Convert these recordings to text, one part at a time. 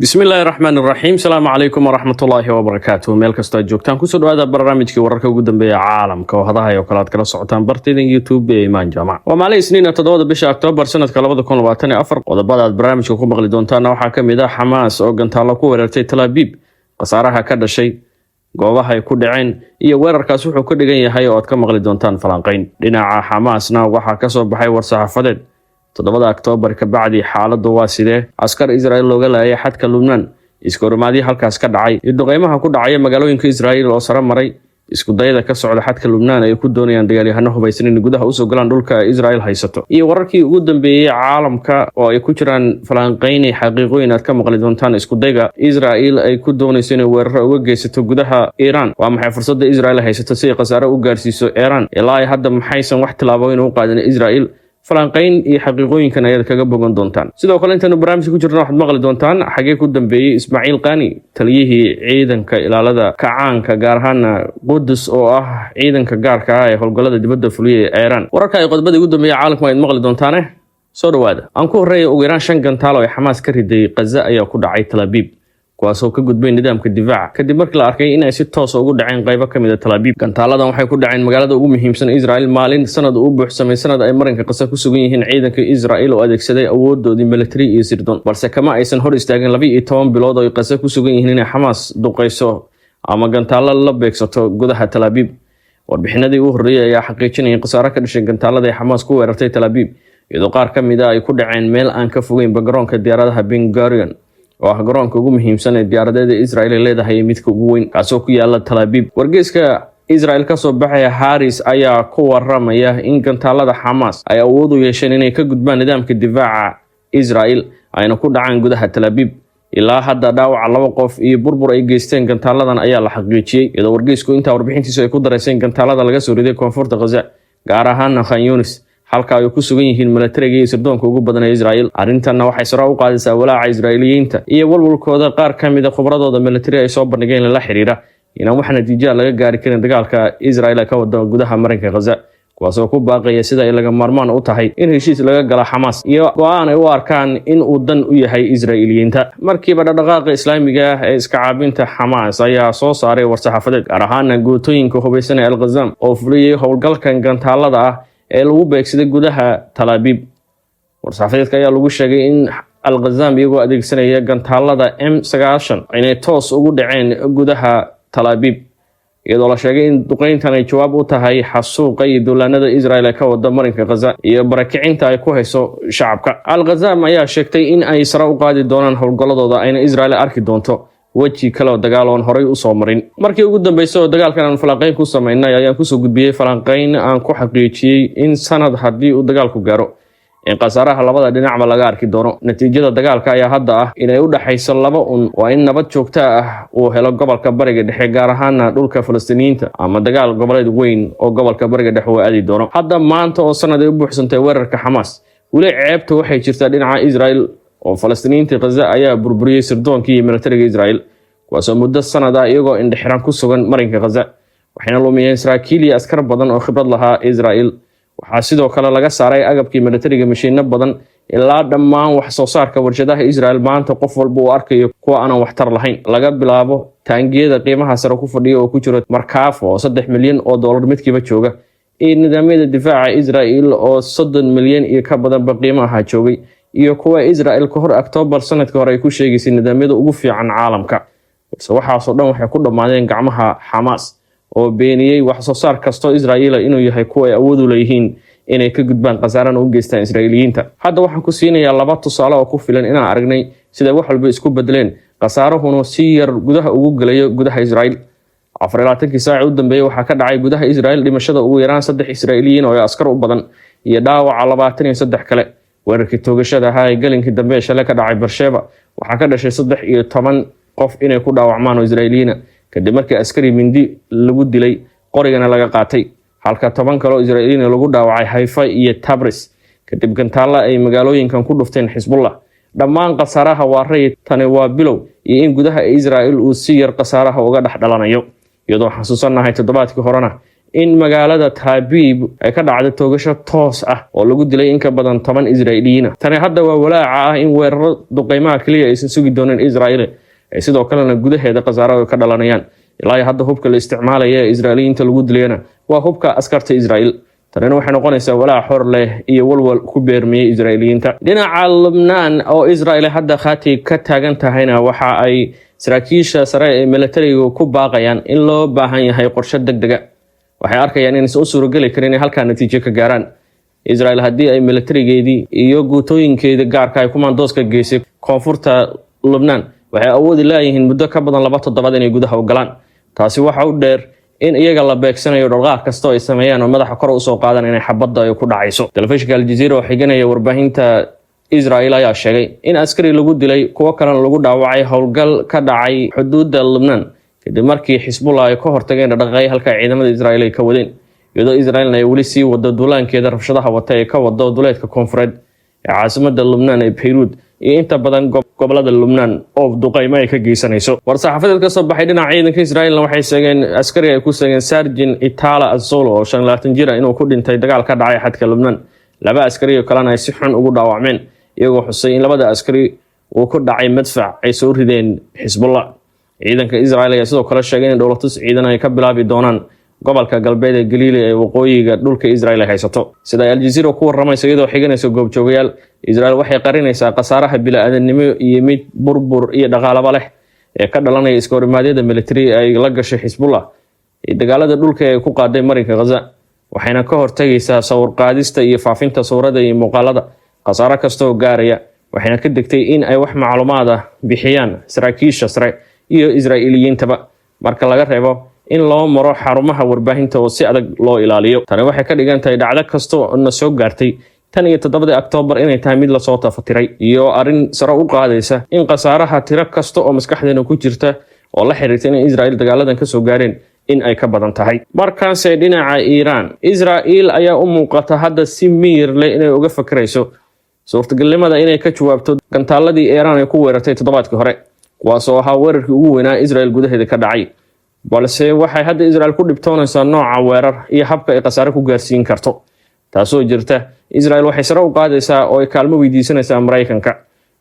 بسم الله الرحمن الرحيم السلام عليكم ورحمة الله وبركاته ميل كasta joogtaan kusoo dhawaada barnaamijkii wararka ugu dambeeya caalamka oo hadaha iyo kala kala socotaan barteeda YouTube ee Imaan Jamac waa maalin Isniin 7 bisha October sanadka 2024 qodobada aad barnaamijka ku maqli doontaan waxaa kamid ah Hamas oo gantaalo ku weerartay Tel Aviv qasaaraha ka dhashay goobaha ay ku dhaceen iyo weerarkaas wuxuu ka dhigan yahay oo aad ka maqli doontaan falanqayn dhinaca Hamasna waxaa ka soo baxay war saxaafadeed 7 October ka bacdi xaaladdu waa sidee askar Israa'iil looga laayay xadka Lubnaan isku hormaadii halkaas ka dhacay iyo qiimaha ku dhacay magaalooyinka Israa'iil oo sare maray isku dayada ka socda xadka Lubnaan ay ku doonayaan dagaalyahano hubaysan in gudaha u soo galaan dhulka Israa'iil haysato iyo wararkii ugu dambeeyay caalamka oo ay ku jiraan falanqayn xaqiiqooyin aad ka maqli doontaan isku dayga Israa'iil ay ku doonayso in weerar uga geysato gudaha Iran waa maxay fursadda Israa'iil haysato si qasaare u gaarsiiso Iran ilaa hadda maxaysan wax tilaabo inuu qaadan Israa'iil falanqayn iyo xaqiiqooyinkan ayaad kaga bogan doontaan sidoo kale intaanu barnaamijka ku jirno waxaad maqli doontaan xagee ku dambeeyay Ismaaciil Qani taliyihii ciidanka ilaalada kacaanka gaar ahaan Qudus oo ah ciidanka gaarka ah ee howlgallada dibadda fuliyay ee Iran wararka ay qodobada ugu dambeeyay caalamka ay maqli doontaan soo dhawaada aan ku horeeyay ugu yaraan 5 gantaalo ay Hamas ka riday Gaza ayaa ku dhacay Tel Aviv kuwaasoo ka gudbay nidaamka difaaca kadib markii la arkay in ay si toos ah ugu dhaceen qaybo kamid ah Tel Aviv gantaaladan waxay ku dhaceen magaalada ugu muhiimsan Israa'iil maalin sanad u buuxsamay sanad ay marinka Gaza ku sugan yihiin ciidanka Israa'iil oo adeegsaday awoodoodii military iyo sirdoon balse kama aysan hor istaagin 12 bilood oo ay Gaza ku sugan yihiin in Hamas duqeyso ama gantaalo la beegsato gudaha Tel Aviv warbixinadii ugu horreeyay ayaa xaqiijinayay qasaare ka dhashay gantaalada ay Hamas ku weerartay Tel Aviv iyadoo qaar kamid ah ay ku dhaceen meel aan ka fogeyn garoonka diyaaradaha Ben Gurion oo ah garoonka ugu muhiimsan ee diyaaradeeda Israa'iil leedahay midka ugu weyn kaasoo ku yaala Tel Aviv wargeyska Israa'iil ka soo baxay Haris ayaa ku waramaya in gantaalada Hamas ay awood u yeesheen inay ka gudbaan nidaamka difaaca Israa'iil ayna ku dhacaan gudaha Tel Aviv ilaa hadda dhaawac 2 qof iyo burbur ay geysteen gantaaladan ayaa la xaqiijiyay iyadoo wargeysku inta warbixintiisu ay ku dareyseen gantaalada laga soo riday koonfurta Gaza gaar ahaan Khan Yunis halka ay ku sugan yihiin militariga iyo sirdoonka ugu badan ee Israa'iil arrintan waxay sare u qaadaysaa walaaca Israa'iiliyiinta iyo walwalkooda qaar kamid ah khubradooda military ay soo bandhigeen la xiriira inaan wax natiijo laga gaari karin dagaalka Israa'iil ka wada gudaha marinka Gaza kuwaasoo ku baaqaya sida ay laga maarmaan u tahay in heshiis laga gala Hamas iyo go'aan ay u arkaan in uu dan u yahay Israa'iiliyiinta markiiba dhaqdhaqaaqa Islaamiga ah ee iska caabinta Hamas ayaa soo saaray war saxaafadeed gaar ahaan gootooyinka hubaysan ee Al-Qassam oo fuliyay howlgalkan gantaalada ah ee lagu beegsaday gudaha Tel Aviv warsaxaafeedka ayaa lagu sheegay in Al-Qassam iyagoo adeegsanaya gantaalada M9 inay toos ugu dhaceen gudaha Tel Aviv iyadoo la sheegay in duqeyntan ay jawaab u tahay xasuuqa iyo dowladnimada Israa'iil ka wada marinka Gaza iyo barakicinta ay ku hayso shacabka Al-Qassam ayaa sheegtay in ay sare u qaadi doonaan howlgalladooda ayna Israa'iil arki doonto waji kale dagaal oo horay u soo marin markii ugu dambeysay dagaalkan aan falanqayn ku sameynay ayaan ku soo gudbiyay falanqayn aan ku xaqiijiyay in sanad hadii uu dagaalku gaaro in qasaaraha labada dhinacba laga arki doono natiijada dagaalka ayaa hadda ah inay u dhaxayso laba waa in nabad joogto ah uu helo gobolka bariga dhexe gaar ahaan dhulka Falastiiniyiinta ama dagaal goboleed weyn oo gobolka bariga dhexe uu aadi doono hadda maanta oo sanad ay u buuxsantay weerarka Hamas wali ceebta waxay jirtaa dhinaca Israa'iil oo Falastiiniyiinta Gaza ayaa burburiyay sirdoonkii iyo militariga Israa'iil kuwaasoo muddo sanad ah iyagoo indhaxiran ku sugan marinka Gaza waxayna lumiyeen Israa'iil iyo askar badan oo khibrad lahaa Israa'iil waxaa sidoo kale laga saaray agabkii militariga mashiino badan ilaa dhammaan wax soo saarka warshadaha Israa'iil maanta qof walba uu arkayo kuwa aan waxtar lahayn laga bilaabo taangiyada qiimaha sare ku fadhiyo oo ku jiro markaaf oo 3 milyan oo dollar midkiiba jooga iyo nidaamyada difaaca Israa'iil oo 30 milyan iyo ka badan qiimaha joogay iyo kuwa Israa'iil ka hor October sanadkii hore ay ku sheegaysay nidaamyada ugu fiican caalamka waxaasoo dhan waxay ku dhamaadeen gacmaha Hamas oo beeniyay wax soo saar kasto Israa'iil inuu yahay kuwa ay awood u leeyihiin inay ka gudbaan qasaarana u geystaan Israa'iiliyiinta hadda waxaan ku siinayaa laba tusaale oo ku filan inaan aragnay sida wax walba isku bedeleen qasaarahuna si yar gudaha ugu galayo gudaha Israa'iil 24 saac u dambeeyay waxa ka dhacay gudaha Israa'iil dhimashada ugu yaraan 3 Israa'iiliyiin oo askar u badan iyo dhaawaca 23 kale weerarkii toogashada ahaa ee galinkii dambe ee shalay ka dhacay Beersheba waxa ka dhashay 13 qof inay ku dhaawacmaan oo Israa'iiliyiin kadib markii askari mindi lagu dilay qorigana laga qaatay halka 10 kale oo Israa'iiliyiin lagu dhaawacay Haifa iyo Tabris kadib gantaalo ay magaalooyinkan ku dhufteen Hezbollah dhammaan qasaaraha waaray tani waa bilow iyo in gudaha Israa'iil uu si yar qasaaraha uga dhaxdhalanayo iyadoo xasuusanahay toddobaadkii horena in magaalada Taabiib ay ka dhacday toogasho toos ah oo lagu dilay in ka badan 10 Israa'iiliyiin. Tani hadda waa walaaca ah in weeraro duqeymaha kaliya aysan sugi doonin Israa'iil ay sidoo kalena gudaheeda khasaaro ka dhalanayaan. ilaa hadda hubka la isticmaalaya ee Israa'iiliyiinta lagu dilayna waa hubka askarta Israa'iil. Tani waxay noqonaysaa walaac xor leh iyo walwal ku beermiyay Israa'iiliyiinta. Dhinaca Lebanon oo Israa'iil hadda khati ka taagan tahayna waxa ay saraakiisha sare ee militariga ku baaqayaan in loo baahan yahay qorshe degdeg ah. waxay arkayaan in soo suuragali karin in halka natiijo ka gaaraan. Israa'iil haddii ay militarigeedii iyo guutooyinkeeda gaarka ay kumaandooska geysay koonfurta Lebanon waxay awoodi leeyihiin muddo ka badan 2 toddobaad inay gudaha u galaan. taasi waxa u dheer in iyaga la beegsanayo dhaqaaq kasta oo ay sameeyaan oo madaxa kor u soo qaadan inay xabadda ay ku dhacayso. Telefishinka Al Jazeera oo xiganaya warbaahinta Israa'iil ayaa sheegay in askari lagu dilay kuwa kalena lagu dhaawacay howlgal ka dhacay xuduudda Lebanon kadib markii Xisbullah ay ka hortageen dhaqaaqay halka ciidamada Israa'iil ay ka wadeen, iyadoo Israa'iil ay weli sii wado duulaankeeda rabshadaha wata ee ka wado duleedka koonfureed ee caasimadda Lebanon ee Beirut iyo inta badan gobolada Lebanon oo duqeymo ay ka geysanayso. war-saxaafadeed ka soo baxay dhinaca ciidanka Israa'iil waxay sheegeen askari ay ku sheegeen Sergeant Itala Azolo oo 25 jir ah inuu ku dhintay dagaal ka dhacay xadka Lebanon. 2 askari oo kalena ay si xun ugu dhaawacmeen, iyagoo xusay in 2 askari uu ku dhacay madfac ay soo rideen Xisbullah. ciidanka Israa'iil ayaa sidoo kale sheegay in dowladda ciidan ay ka bilaabi doonaan gobolka galbeed ee Galilee ee waqooyiga dhulka Israa'iil ay haysato. Sida Al Jazeera ku waramayso iyadoo xiganayso goobjoogayaal, Israa'iil waxay qarinaysaa khasaaraha bini'aadanimo iyo mid burbur iyo dhaqaalaba leh ee ka dhalanaya iska horimaadyada militari ay la gashay Xisbullah ee dagaalada dhulka ee ku qaaday marinka Gaza. waxayna ka hortagaysaa sawir qaadista iyo faafinta sawirada iyo muuqaalada khasaaro kasta oo gaaraya. waxayna ka degtay in ay wax macluumaad ah bixiyaan saraakiisha sare iyo Israa'iiliyiintaba marka laga reebo in loo maro xarumaha warbaahinta oo si adag loo ilaaliyo. tani waxay ka dhigan tahay dhacdo kasta oo na soo gaartay 7 Oktoobar inay tahay mid la soo tafatiray iyo arin sare u qaadaysa in khasaaraha tiro kasta oo maskaxdeena ku jirta oo la xiriirta in Israa'iil dagaaladan ka soo gaareen in ay ka badan tahay. markaas dhinaca Iran, Israa'iil ayaa u muuqata hadda si miyir leh inay uga fakarayso suurtagalnimada inay ka jawaabto gantaaladii Iran ay ku weerartay toddobaadkii hore, kuwaas oo ahaa weerarkii ugu weynaa Israa'iil gudaheeda ka dhacay. balse waxay hadda Israa'iil ku dhibtoonaysaa nooca weerar iyo habka ay khasaare ku gaarsiin karto. taasoo jirta Israa'iil waxay sare u qaadaysaa oo ay kaalmo weydiisanaysaa Mareykanka,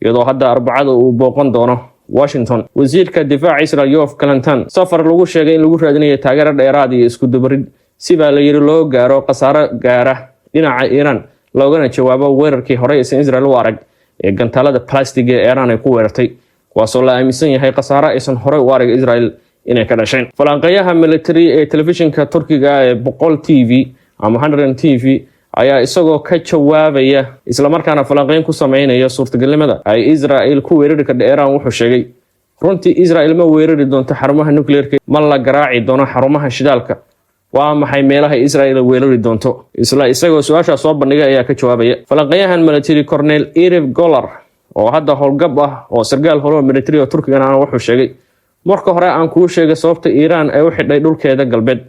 iyadoo hadda Arbacada uu booqan doono Washington. wasiirka difaaca Israa'iil Yoav Gallant safar lagu sheegay in lagu raadinayo taageero dheeraad iyo isku dubarid si baa la yiri loo gaaro khasaare gaara dhinaca Iran loogana jawaabo weerarkii hore ee Israa'iil u arag ee gantaalada plastic ee Iran ay ku weerartay, kuwaasoo la aaminsan yahay khasaare aysan hore u arag Israa'iil inay ka dhasheen. falanqeeyaha military ee telefishinka Turkiga ee 100 TV ama 100 TV ayaa isagoo ka jawaabaya isla markaana falanqeyn ku sameynaya suurtagalnimada ay Israa'iil ku weerari karto Iran wuxuu sheegay runtii Israa'iil ma weerari doonto xarumaha nuclear-ka, ma la garaaci doono xarumaha shidaalka. waa maxay meelaha Israa'iil weerari doonto? isla isagoo su'aasha soo bandhigay ayaa ka jawaabaya falanqeeyahan military Colonel Irif Golar oo hadda howlgab ah oo sargaal hore military oo Turkiga ah wuxuu sheegay marka hore aan kuu sheegay sababta Iran ay u xidhay dhulkeeda galbeed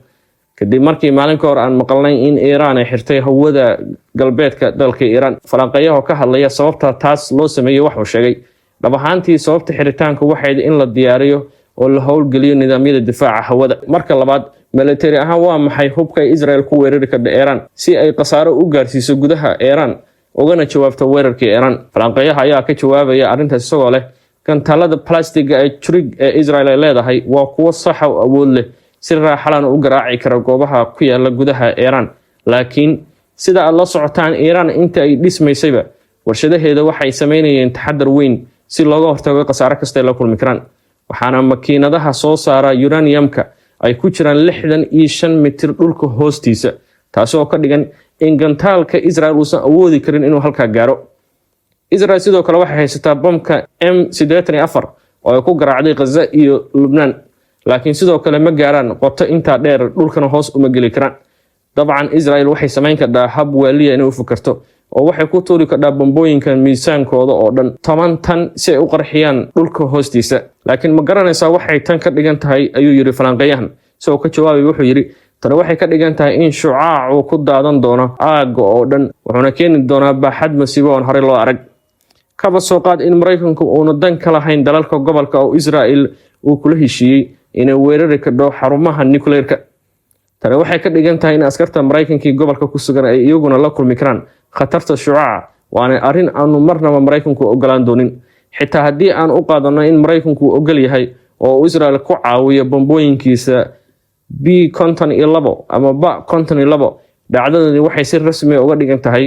kadib markii maalin ka hor aan maqalnay in Iran ay xirtay hawada galbeedka dalka Iran. falanqeeyaha ka hadlaya sababta taas loo sameeyay wuxuu sheegay dhab ahaantii sababta xiritaanku waxay in la diyaariyo oo la howlgeliyo nidaamyada difaaca hawada. marka labaad, military ahaan waa maxay hubka Israa'iil ku weerari karto Iran si ay khasaaro u gaarsiiso gudaha Iran ugana jawaabto weerarkii Iran? falanqeeyaha ayaa ka jawaabaya arrintaas isagoo leh gantaalada plastic ee Trig ee Israa'iil ay leedahay waa kuwo sax ah oo awood leh si raaxalan u garaaci kara goobaha ku yaala gudaha Iran, laakiin sida aad la socotaan Iran inta ay dhismaysayba warshadaheeda waxay sameynayeen taxadar weyn si looga hortago khasaare kasta ee la kulmi karaan. waxaana makiinadaha soo saara uraniumka ay ku jiraan 65 mitir dhulka hoostiisa, taasoo ka dhigan in gantaalka Israa'iil uusan awoodi karin inuu halka gaaro. Israa'iil sidoo kale waxay haysataa bomka M84 oo ay ku garaacday Gaza iyo Lebanon, laakiin sidoo kale ma gaaraan qoto inta dheer dhulkana hoos uma geli karaan. dabcan Israa'iil waxay sameyn kartaa hab waaliya inay u fakarto oo waxay ku tuuri kartaa bombooyinka miisaankooda oo dhan 10 tan si ay u qarxiyaan dhulka hoostiisa. laakiin ma garanaysaa waxay tan ka dhigan tahay ayuu yiri falanqeeyahan. soo ka jawaabay wuxuu yiri tani waxay ka dhigan tahay in shucaac uu ku daadan doono aaga oo dhan, wuxuuna keeni doonaa baaxad masiibo oo hore loo arag. kaba soo qaad in Mareykanku uu dan ka lahayn dalalka gobolka oo Israa'iil uu kula heshiiyay inay weerari karto xarumaha nuclear-ka. tani waxay ka dhigan tahay in askarta Mareykanka gobolka ku sugan ay iyaguna la kulmi karaan khatarta shucaaca waana arrin aanu marnaba Mareykanku ogolaan doonin xitaa haddii aan u qaadano in Mareykanku ogol yahay oo Israel ku caawiyo bombooyinkiisa B-52 ama B-52 dhacdadani waxay si rasmi ah uga dhigan tahay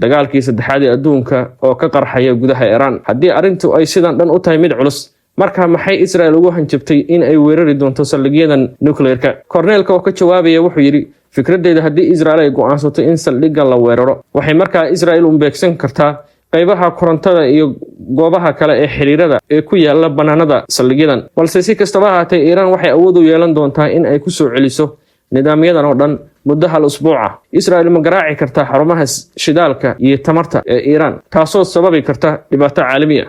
dagaalkii saddexaad ee adduunka oo ka qarxaya gudaha Iran haddii arrintu ay sidan dhan u tahay mid culus marka maxay Israel ugu hanjabtay in ay weerari doonto saldhigyadan nuclear-ka Cornelka oo ka jawaabaya wuxuu yiri fikradeeda haddii Israel ay go'aansato in saldhigga la weeraro waxay markaa Israel u beegsan kartaa qaybaha korontada iyo goobaha kale ee xiriirada ee ku yaala banaanada saldhigyadan balse si kastaba ha ahaatee Iran waxay awood u yeelan doontaa in ay ku soo celiso nidaamyadan oo dhan muddo hal usbuuc ah Israel ma garaaci kartaa xarumaha shidaalka iyo tamarta ee Iran taasoo sababi karta dhibaato caalami ah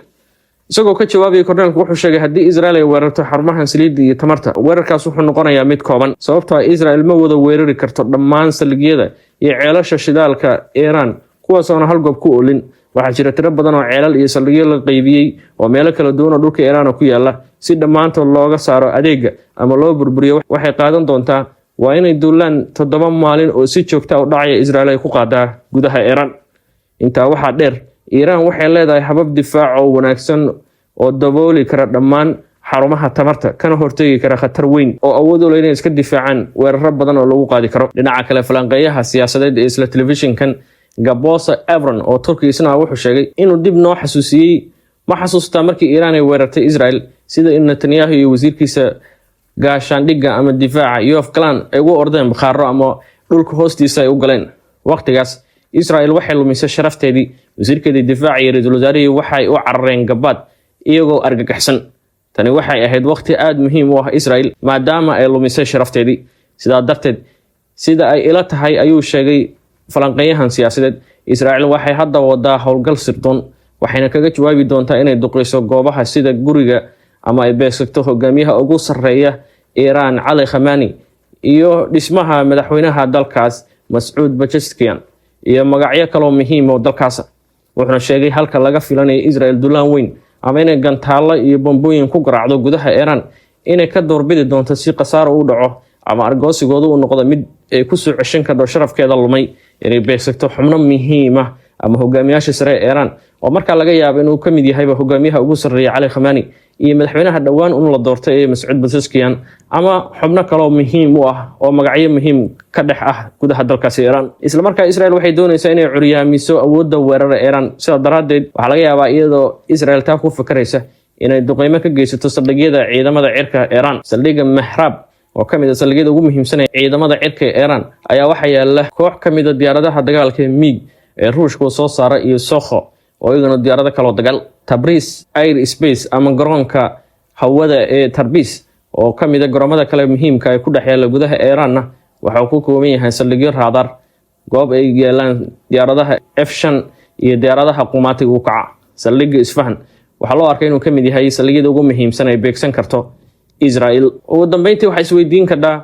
isagoo ka jawaabay Cornelka wuxuu sheegay haddii Israel ay weerarto xarumaha saliidda iyo tamarta weerarkaas wuxuu noqonayaa mid kooban sababtoo ah Israel ma wada weerari karto dhammaan saldhigyada iyo ceelasha shidaalka Iran kuwaas oo hal goob ku oolin waxaa jira tiro badan oo ceelal iyo saldhigyo la qaybiyay oo meelo kala duwan oo dhulka Iran ku yaala si dhamaantood looga saaro adeega ama loo burburiyo waxay qaadan doontaa waa inay duulaan 7 maalin oo si joogto ah u dhacaya Israel ay ku qaadaa gudaha Iran inta waxa dheer Iran waxay leedahay habab difaac oo wanaagsan oo dabooli kara dhammaan xarumaha tamarta kana hortagi kara khatar weyn oo awood u leh inay iska difaacaan weeraro badan oo lagu qaadi karo dhinaca kale falanqeeyaha siyaasadeed ee isla telefishinkan Gabosa Evron oo Turkiisna wuxuu sheegay inuu dib noo xasuusiyay ma xasuustaa markii Iran ay weerartay Israel sida in Netanyahu iyo wasiirkiisa gaashaandhigga ama difaaca Yoav Gallant ay ugu ordeen bakhaaro ama dhulka hoostiisa ay u galeen waqtigaas Israel waxay lumisay sharafteedii wasiirkeedii difaaca iyo ra'iisul wasaarihii waxay u carareen gabaad iyagoo argagaxsan tani waxay ahayd waqti aad muhiim u ah Israel maadaama ay lumisay sharafteedii sidaa darteed sida ay ila tahay ayuu sheegay falanqeeyahan siyaasadeed Israel waxay hadda wadaa howlgal sirdoon waxayna kaga jawaabi doontaa inay duqeyso goobaha sida guriga ama ay beegsato hogaamiyaha ugu sareeya Iran Ali Khamenei iyo dhismaha madaxweynaha dalkaas Mas'ud Pezeshkian iyo magacyo kale oo muhiim ah dalkaas wuxuu sheegay halka laga filanay Israel dulaan weyn ama inay gantaalo iyo bombooyin ku garaacdo gudaha Iran inay ka doorbidi doonto si qasaaro u dhaco ama argoosigoodu uu noqdo mid ay ku soo ceshan karo sharafkeeda lumay inay beegsato xubno muhiim ah ama hogaamiyaasha sare ee Iran oo marka laga yaabo inuu ka mid yahay hogaamiyaha ugu sareeya Ali Khamenei iyo madaxweynaha dhawaan la doortay ee Mas'ud Pezeshkian ama xubno kale oo muhiim u ah oo magacyo muhiim ka dhex ah gudaha dalkaas Iran isla markaa Israel waxay doonaysaa inay curyaamiso awoodda weerarada Iran sida daraadeed waxa laga yaabaa iyadoo Israel taa ku fakaraysa inay duqeymo ka geysato saldhigyada ciidamada cirka Iran saldhigga Mahrab oo kamid ah saldhigyada ugu muhiimsan ee ciidamada cirka Iran ayaa waxa yaala koox kamid ah diyaaradaha dagaalka MiG ee Ruushku soo saaray iyo Sokho oo iyaguna diyaarado kale oo dagaal Tabriz Air Space ama garoonka hawada ee Tabriz oo kamid ah garoomada kale muhiimka ah ku dhaxeeya gudaha Iran waxa uu ku kooban yahay saldhigyo radar goob ay yeelaan diyaaradaha F5 iyo diyaaradaha qumaatiga u kaca saldhigga Isfahan waxa loo arkay inuu kamid yahay saldhigyada ugu muhiimsan ee beegsan karto Israel ugu dambeyntii waxa isweydiin kartaa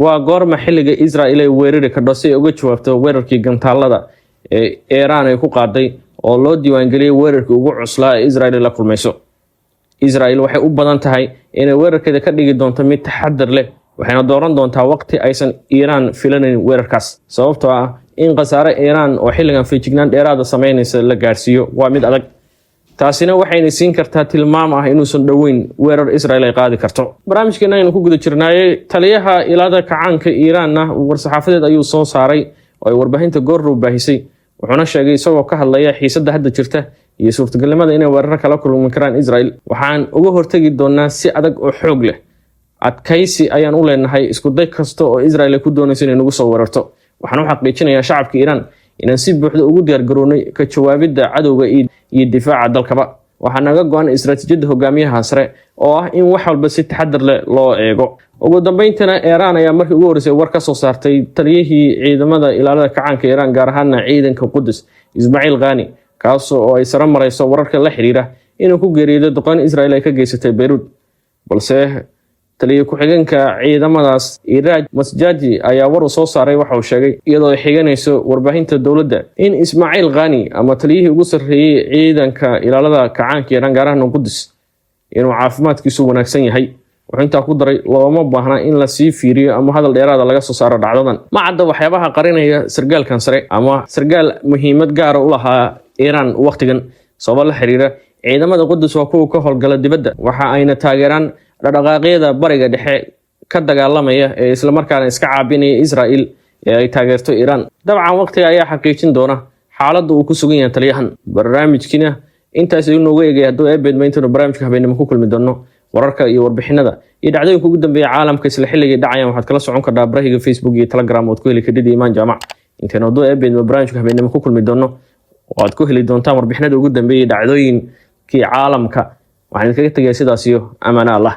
waa goorma xilliga Israel ay weerari karto si ay uga jawaabto weerarkii gantaalada ee Iran ay ku qaaday oo loo diiwaan galiyay weerarkii ugu cuslaa ee Israel la kulmayso Israel waxay u badan tahay inay weerarkeeda ka dhigi doonto mid taxaddar leh waxayna dooran doontaa waqti aysan Iran filanin weerarkaas sababtoo ah in qasaare Iran oo xilligan feejignaan dheeraad ah sameynaysa la gaarsiiyo waa mid adag taasina waxayna siin kartaa tilmaam ah inuusan dhaweyn weerar Israel ay qaadi karto barnaamijkeena aynu ku guda jirnaayay taliyaha ilaada kacaanka Iran war-saxaafadeed ayuu soo saaray oo ay warbaahinta goor baahisay wuxuuna sheegay isagoo ka hadlaya xiisadda hadda jirta iyo suurtagalnimada inay weerar kala kulmi karaan Israel waxaan uga hortagi doonaa si adag oo xoog leh adkaysi ayaan u leenahay isku day kasta oo Israel ay ku doonayso inay nagu soo weerarto waxaan u xaqiijinayaa shacabka Iran inaan si buuxda ugu diyaar garoonay ka jawaabidda cadowga iyo difaaca dalkaba waxaan naga go'an istiraatiijiyadda hogaamiyaha sare oo ah in wax walba si taxaddar leh loo eego ugu dambeyntina Iran ayaa markii ugu horeysay war ka soo saartay taliyihii ciidamada ilaalada kacaanka Iran gaar ahaan ciidanka Qudus Ismail Ghani kaas oo ay sare marayso wararka la xiriira inuu ku geeriyooday duqeyn Israel ay ka geysatay Beirut balse taliye ku-xigeenka ciidamadaas Iraj Masjaji ayaa war soo saaray waxa uu sheegay iyadoo ay xiganayso warbaahinta dawladda in Ismail Ghani ama taliyihii ugu sarreeyay ciidanka ilaalada kacaanka Iran gaar ahaan Qudus inuu caafimaadkiisu wanaagsan yahay wuxuu intaa ku daray looma baahna in la sii fiiriyo ama hadal dheeraada laga soo saaro dhacdadan. Ma cadda waxyaabaha qarinaya sargaalkan sare ama sargaal muhiimad gaar ah u lahaa Iran waqtigan sabab la xiriira ciidamada Qudus waa kuwa ka howlgala dibadda waxa ayna taageeraan dhaqdhaqaaqyada bariga dhexe ka dagaalamaya ee isla markaana iska caabinaya Israel ee ay taageerto Iran. Dabcan waqtiga ayaa xaqiijin doona xaaladda uu ku sugan yahay taliyahan. Barnaamijkina intaas ayuu noogu eegay hadduu eebed maynta barnaamijka habeenimo ku kulmi doono wararka iyo warbixinada iyo dhacdooyinka ugu dambeeya caalamka isla xilliga dhacayaan waxaad kala socon kartaa barahiga Facebook iyo Telegram oo ku heli kadib Imaan Jaamac. Intaan hadduu eebed barnaamijka habeenimo ku kulmi doono waad ku heli doontaan warbixinada ugu dambeeya dhacdooyinkii caalamka. waxaan kaga tagay sidaas iyo amaana Allah.